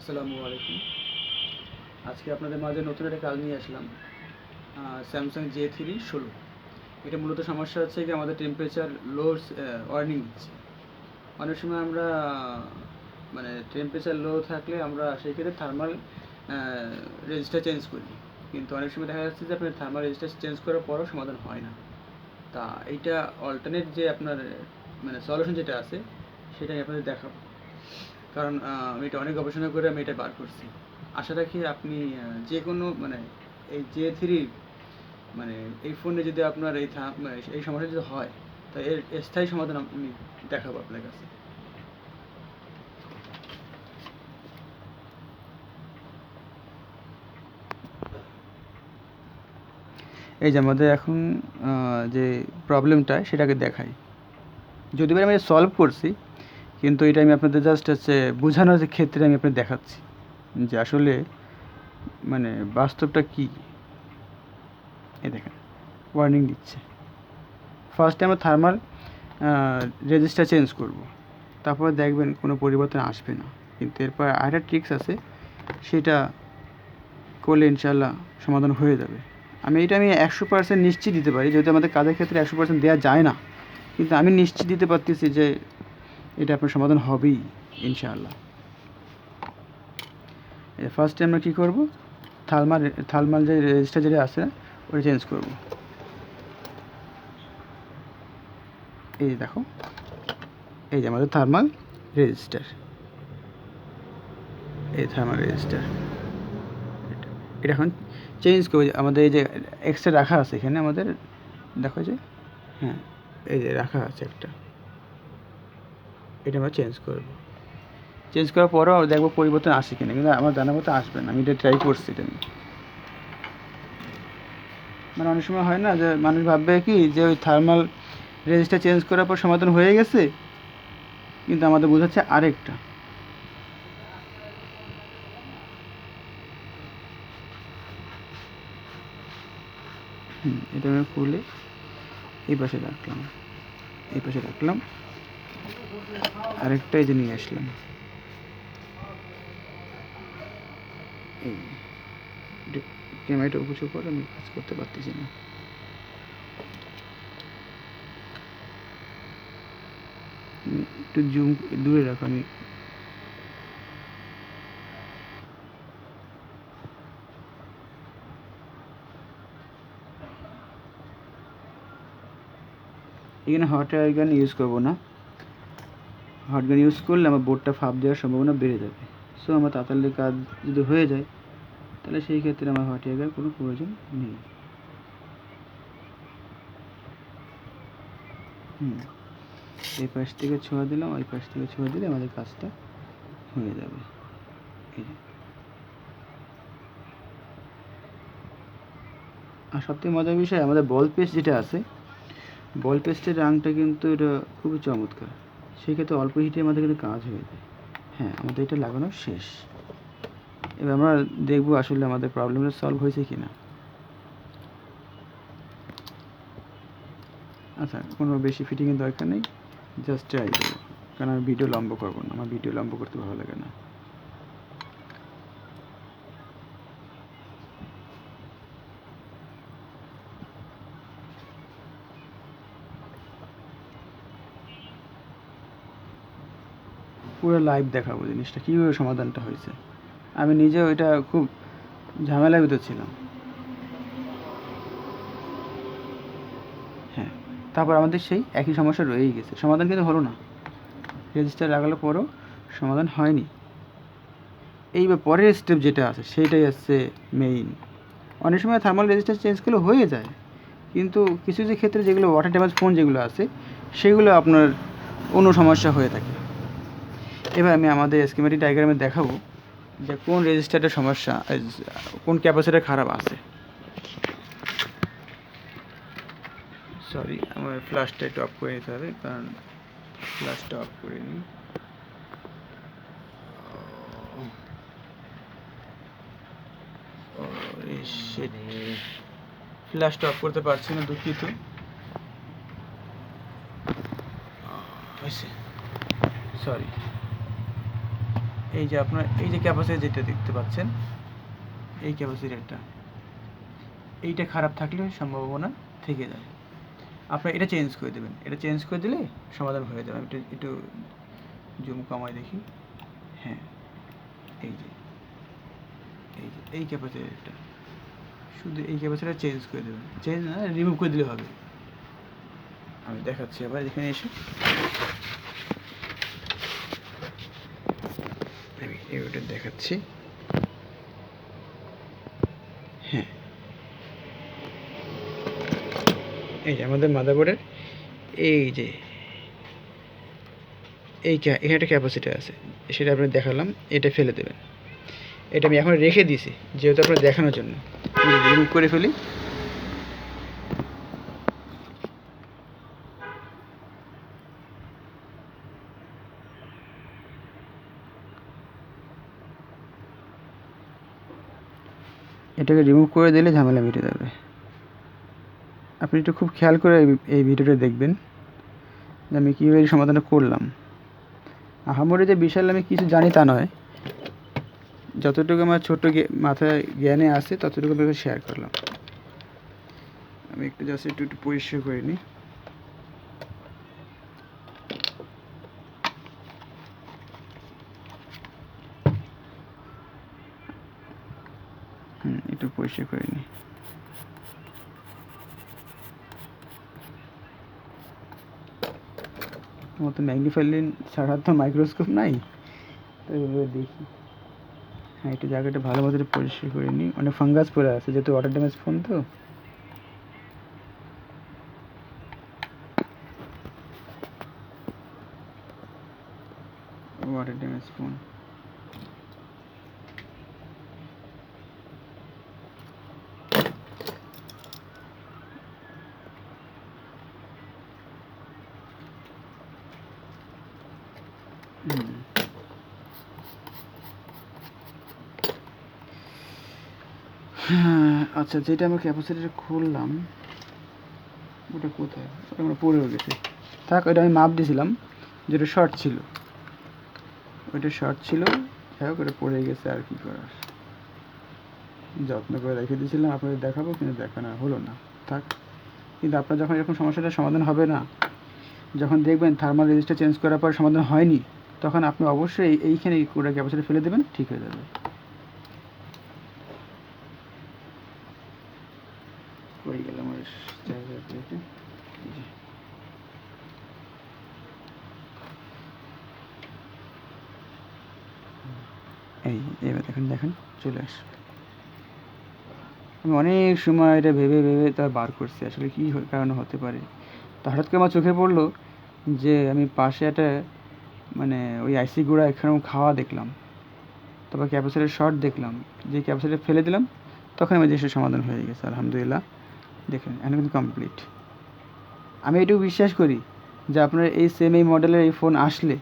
আসসালামু আলাইকুম। আজকে আপনাদের মাঝে নতুন একটা কাজ নিয়ে আসলাম, স্যামসাং J316। এটা মূলত সমস্যা হচ্ছে কি আমাদের টেম্পারেচার লো ওয়ার্নিং দিচ্ছে। অনেক সময় আমরা মানে টেম্পারেচার লো থাকলে আমরা সেই ক্ষেত্রে থার্মাল রেজিস্টার চেঞ্জ করি, কিন্তু অনেক সময় দেখা যাচ্ছে যে আপনার থার্মাল রেজিস্টার চেঞ্জ করার পরও সমাধান হয় না। তা এইটা অল্টারনেট যে আপনার মানে সলিউশন যেটা আছে সেটা আমি আপনাদের দেখাবো, কারণ আমি এটা অনেক গবেষণা করে আমি এটা বার করছি। আশা রাখি আপনি যে কোনো মানে এই J3 মানে এই ফোনে যদি আপনার মানে এই সমস্যা যদি হয় তা এর স্থায়ী সমাধান আমি দেখাবো আপনার কাছে। এই যে আমাদের এখন যে প্রবলেমটা সেটাকে দেখাই, যদিও আমি সলভ করছি, কিন্তু এটা আমি আপনাদের জাস্ট হচ্ছে বোঝানোর ক্ষেত্রে আমি আপনাদের দেখাচ্ছি যে আসলে মানে বাস্তবটা কী। এই দেখেন ওয়ার্নিং দিচ্ছে। ফার্স্টে আমরা থার্মাল রেজিস্টার চেঞ্জ করব, তারপর দেখবেন কোনো পরিবর্তন আসবে না, কিন্তু এরপর আরেকটা ট্রিক্স আছে, সেটা করলে ইনশাল্লাহ সমাধান হয়ে যাবে। আমি 100% নিশ্চিত দিতে পারি, যেহেতু আমাদের কাজের ক্ষেত্রে 100% দেওয়া যায় না, কিন্তু আমি নিশ্চিত দিতে পারতেছি যে এটা আপনার সমাধান হবেই ইনশাআল্লাহ। ফার্স্টে আমরা কী করব, থার্মাল যে রেজিস্টার যেটা আছে ওটা চেঞ্জ করব। এই যে দেখো, এই যে আমাদের থার্মাল রেজিস্টার, এই থার্মাল রেজিস্টার এটা এখন চেঞ্জ করবো। আমাদের এই যে এক্সট্রা রাখা আছে এখানে আমাদের দেখো যে, হ্যাঁ এই যে রাখা আছে একটা, এটা আমরা চেঞ্জ করব। চেঞ্জ করার পরেও দেখবো পরিবর্তন আসে কিনা, কিন্তু আমার জানার মতো আসবে না। আমি এটা ট্রাই করছি। এটা মানে অনেক সময় হয় না যে মানুষ ভাববে কি যে ওই থার্মাল রেজিস্টার চেঞ্জ করার পর সমাধান হয়ে গেছে, কিন্তু আমাদের বোঝাচ্ছে আরেকটা। এটা আমি খুলে এই পাশে রাখলাম, এই পাশে রাখলাম, আরেকটা এই যে নিয়ে আসলাম। এই ক্যামেরাটা উঁচু করে আমি কাজ করতে পারতেছি না। একটু জুম দূরে রাখো, আমি এখানে হট এয়ার গান ইউজ করবো না। হট গান ইউজ করলে আমার বোর্ডটা ফাঁপ দেওয়ার সম্ভাবনা বেড়ে যাবে। সো আমার তাড়াতাড়ি কাজ যদি হয়ে যায় তাহলে সেই ক্ষেত্রে আমার হট এয়ার গান কোনো প্রয়োজন নেই। এই পাশ থেকে ছোঁয়া দিলাম, ওই পাশ থেকে ছোঁয়া দিলে আমাদের কাজটা হয়ে যাবে। আর সবথেকে মজার বিষয়, আমাদের বল পেস্ট যেটা আছে, বল পেস্টের রঙটা কিন্তু এটা খুবই চমৎকার। সেক্ষেত্রে অল্প হিটে আমাদের কিন্তু কাজ হয়ে যায়। হ্যাঁ, আমাদের এটা লাগানো শেষ। এবার আমরা দেখবো আসলে আমাদের প্রবলেমটা সলভ হয়েছে কি না। আচ্ছা, কোনো বেশি ফিটিংয়ের দরকার নেই, জাস্ট ট্রাই করবো, কারণ আমি ভিডিও লম্বা করবো না, আমার ভিডিও লম্বা করতে ভালো লাগে না। পুরো লাইভ দেখাবো জিনিসটা কীভাবে সমাধানটা হয়েছে। আমি নিজেও এটা খুব ঝামেলার ভিতর ছিলাম। হ্যাঁ, তারপর আমাদের সেই একই সমস্যা রয়েই গেছে, সমাধান কিন্তু হলো না। রেজিস্টার লাগানোর পরও সমাধান হয়নি। এইবার পরের স্টেপ যেটা আছে সেইটাই আসছে মেইন। অনেক সময় থার্মাল রেজিস্টার চেঞ্জ করলে হয়ে যায়, কিন্তু কিছু কিছু ক্ষেত্রে যেগুলো ওয়াটার ড্যামেজ ফোন যেগুলো আছে সেগুলো আপনার অন্য সমস্যা হয়ে থাকে। এবার আমি আমাদের স্কিমেটিক ডায়াগ্রামে দেখাবো যে কোন রেজিস্টারটার সমস্যা, কোন ক্যাপাসিটার খারাপ আছে। সরি, আমার ফ্ল্যাশটা একটু অফ করে নিতে হবে, কারণ ফ্ল্যাশটা অফ করে নিই। ফ্ল্যাশটা অফ করতে পারছি না, দুঃখিত। সরি, এই যে আপনার এই যে ক্যাপাসিটি যেটা দেখতে পাচ্ছেন, এই ক্যাপাসিটারটা এইটা খারাপ থাকলে সম্ভাবনা থেকে যায়। আপনার এটা চেঞ্জ করে দেবেন, এটা চেঞ্জ করে দিলে সমাধান হয়ে যাবে। আমি একটু জুম কমাই দেখি। হ্যাঁ, এই যে এই ক্যাপাসিটারটা, শুধু এই ক্যাপাসিটার চেঞ্জ করে দেবেন, চেঞ্জ না রিমুভ করে দিলে হবে। আমি দেখাচ্ছি আবার এখানে এসে, আমি এইটা দেখাচ্ছি। হ্যাঁ, এই যে আমাদের মাদারবোর্ডের এই যে এখানে একটা ক্যাপাসিটি আছে, সেটা আপনি দেখালাম, এটা ফেলে দেবেন। এটা আমি এখন রেখে দিয়েছি যেহেতু আপনার দেখানোর জন্য। রিমুভ করে ফেলি। এটাকে রিমুভ করে দিলে ঝামেলা মিটে যাবে। আপনি একটু খুব খেয়াল করে এই ভিডিওটা দেখবেন যে আমি কীভাবে এই সমাধানটা করলাম। আহামরি যে বিশাল আমি কিছু জানি তা নয়, যতটুকু আমার ছোট্ট মাথায় জ্ঞানে আছে ততটুকু আমি শেয়ার করলাম। আমি একটু জাস্ট একটু পরিষ্কার করে নিই। একটু পরিষ্কার করে নিই। আমার তো ম্যাগনিফাই লেন্স ছাড়া তো মাইক্রোস্কোপ নাই, তো এভাবে দেখি। হ্যাঁ, একটু জায়গাটা ভালো মতো পরিষ্কার করে নিই। অনেক ফাঙ্গাস পড়ে আছে যেহেতু ওয়াটার ড্যামেজ ফোন, তো ওয়াটার ড্যামেজ ফোন। হ্যাঁ, আচ্ছা, যেটা আমি ক্যাপাসিটার খুললাম ওটা কোথায়? ওটা আমরা পড়েও গেছে। থাক, ওইটা আমি মাপ দিয়েছিলাম যেটা শর্ট ছিল, ওইটা শর্ট ছিল। যাই হোক, ওটা পড়ে গেছে, আর কি করার। যত্ন করে রেখে দিয়েছিলাম, আপনাদের দেখাবো, কিন্তু দেখানো হলো না। থাক। কিন্তু আপনার যখন এরকম সমস্যাটার সমাধান হবে না, যখন দেখবেন থার্মাল রেজিস্টার চেঞ্জ করার পর সমাধান হয়নি, তখন আপনি অবশ্যই এইখানে ওটা ক্যাপাসিটার ফেলে দেবেন, ঠিক হয়ে যাবে। হয়ে গেল আমার জায়গাটা। এই এবার দেখেন চলে আসবে। আমি অনেক সময় এটা ভেবে তা বার করছি আসলে কী কারণে হতে পারে। তো হঠাৎ করে আমার চোখে পড়লো যে আমি পাশে একটা মানে ওই আইসি গুঁড়া এখানে খাওয়া দেখলাম, তারপর ক্যাপাসিটার শর্ট দেখলাম, যে ক্যাপাসিটার ফেলে দিলাম, তখন আমার জিনিসের সমাধান হয়ে গেছে আলহামদুলিল্লাহ। দেখেন এখন কিন্তু কমপ্লিট। আমি এটুকু বিশ্বাস করি যে আপনার এই সেম এই মডেলের এই ফোন আসলে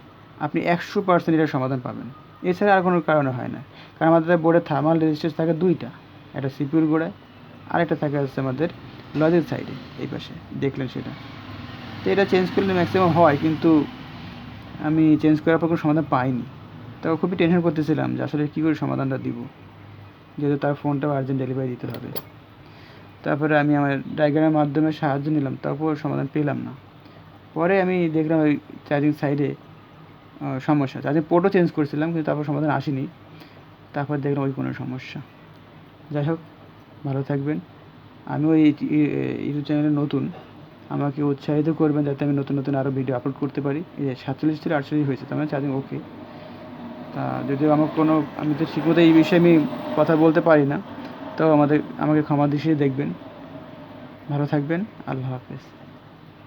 আপনি 100% এটার সমাধান পাবেন। এছাড়া আর কোনো কারণে হয় না, কারণ আমাদের বোর্ডে থার্মাল রেজিস্ট্যান্স থাকে দুইটা, একটা সিপিউর গোড়ায় আর একটা থাকে হচ্ছে আমাদের লজের সাইডে এই পাশে, দেখলেন সেটা। তো এটা চেঞ্জ করলে ম্যাক্সিমাম হয়, কিন্তু আমি চেঞ্জ করার পর কোনো সমাধান পাইনি। তো খুবই টেনশন করতেছিলাম যে আসলে কী করে সমাধানটা দিব, যেহেতু তার ফোনটাও আর্জেন্ট ডেলিভারি দিতে হবে। তারপরে আমি আমার ডায়াগ্রামের মাধ্যমে সাহায্য নিলাম, তারপর সমাধান পেলাম না। পরে আমি দেখলাম ওই চার্জিং সাইডে সমস্যা, চার্জিং পোর্টও চেঞ্জ করেছিলাম, কিন্তু তারপর সমাধান আসেনি। তারপর দেখলাম ওই কোনো সমস্যা। যাই হোক, ভালো থাকবেন। আমি ওই ইউটিউব চ্যানেলে নতুন, আমাকে উৎসাহিত করবেন যাতে আমি নতুন আরও ভিডিও আপলোড করতে পারি। এই যে 47 থেকে 48 হয়েছে, তার মানে চার্জিং ওকে। তা যদিও আমার আমি তো ঠিকমতো এই বিষয়ে আমি কথা বলতে পারি না, তো আমাকে ক্ষমা দৃষ্টিতে দেখবেন। ভালো থাকবেন। আল্লাহ হাফেজ।